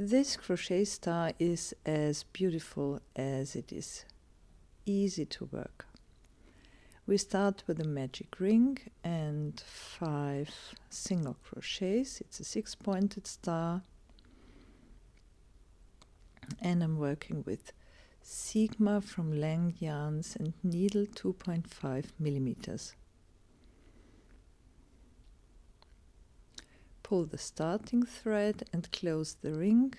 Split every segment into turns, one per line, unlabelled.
This crochet star is as beautiful as it is easy to work. We start with a magic ring and 5 single crochets. It's a 6-pointed star, and I'm working with Sigma from Lang Yarns and needle 2.5 millimeters. Pull the starting thread and close the ring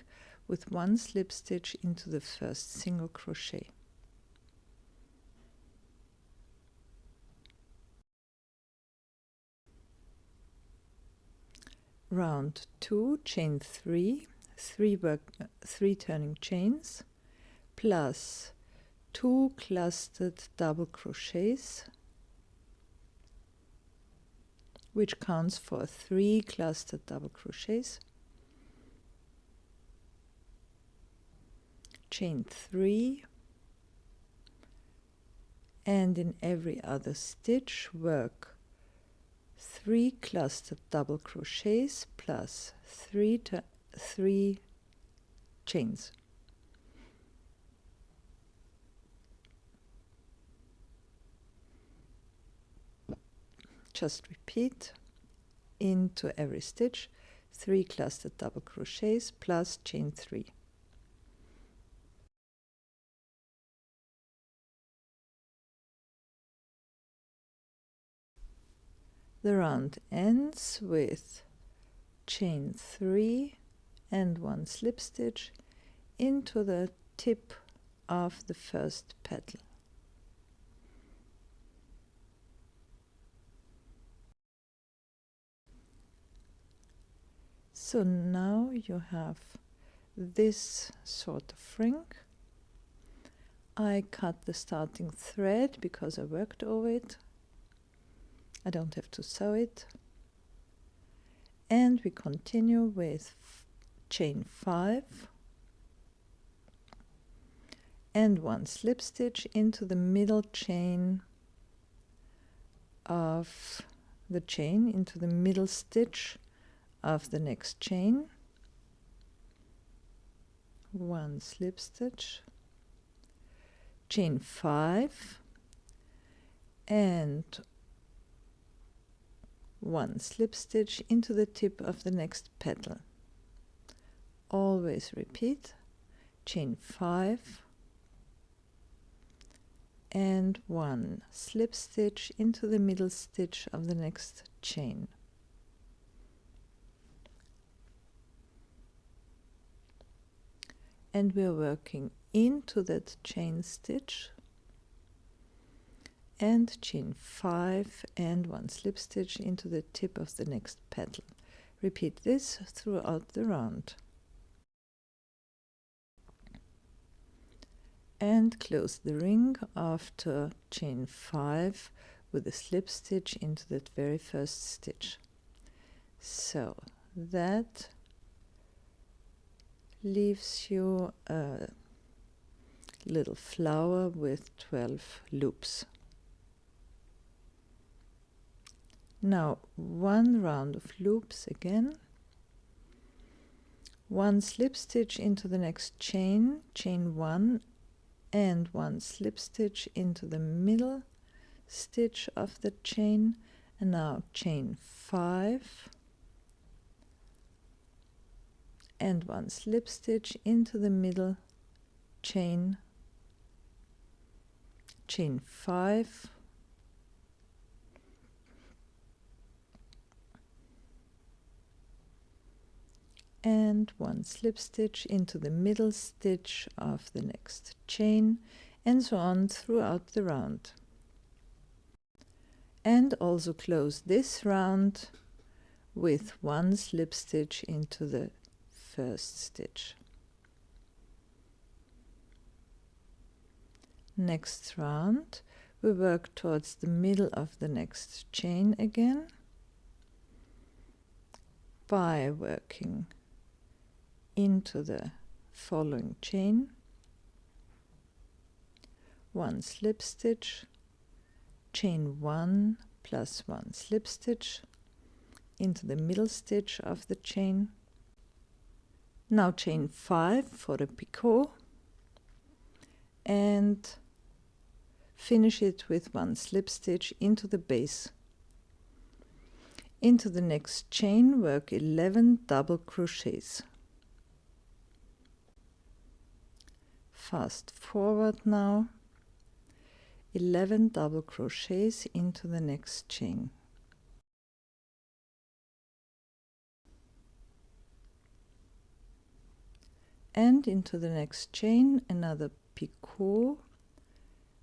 with 1 slip stitch into the first single crochet. Round 2, chain 3, 3 turning chains, plus 2 clustered double crochets, which counts for 3 clustered double crochets, chain 3, and in every other stitch work 3 clustered double crochets plus 3 chains. Just repeat into every stitch 3 clustered double crochets plus chain 3. The round ends with chain 3 and 1 slip stitch into the tip of the first petal. So now you have this sort of ring. I cut the starting thread because I worked over it. I don't have to sew it. And we continue with chain 5 and 1 slip stitch into the middle chain of the chain, into the middle stitch of the next chain, 1 slip stitch, chain 5 and 1 slip stitch into the tip of the next petal. Always repeat, chain 5 and 1 slip stitch into the middle stitch of the next chain. And we are working into that chain stitch and chain 5 and 1 slip stitch into the tip of the next petal. Repeat this throughout the round. And close the ring after chain 5 with a slip stitch into that very first stitch. So that leaves you a little flower with 12 loops. Now 1 round of loops again, 1 slip stitch into the next chain, chain 1 and 1 slip stitch into the middle stitch of the chain, and now chain 5 and 1 slip stitch into the middle chain, chain 5 and 1 slip stitch into the middle stitch of the next chain, and so on throughout the round. And also close this round with 1 slip stitch into the first stitch. Next round we work towards the middle of the next chain again by working into the following chain, 1 slip stitch, chain 1 plus 1 slip stitch into the middle stitch of the chain, Now chain 5 for the picot and finish it with 1 slip stitch into the base. Into the next chain work 11 double crochets. Fast forward now, 11 double crochets into the next chain. And into the next chain another picot,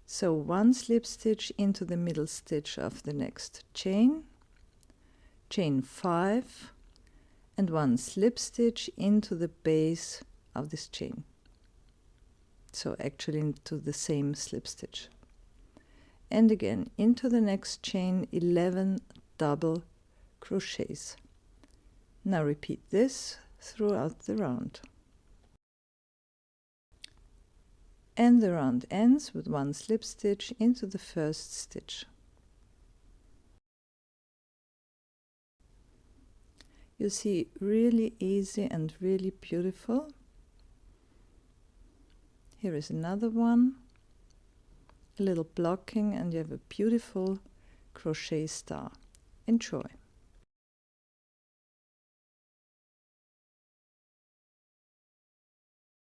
so 1 slip stitch into the middle stitch of the next chain, chain 5 and 1 slip stitch into the base of this chain, so actually into the same slip stitch, and again into the next chain 11 double crochets. Now repeat this throughout the round. And the round ends with 1 slip stitch into the first stitch. You see, really easy and really beautiful. Here is another one, a little blocking, and you have a beautiful crochet star. Enjoy!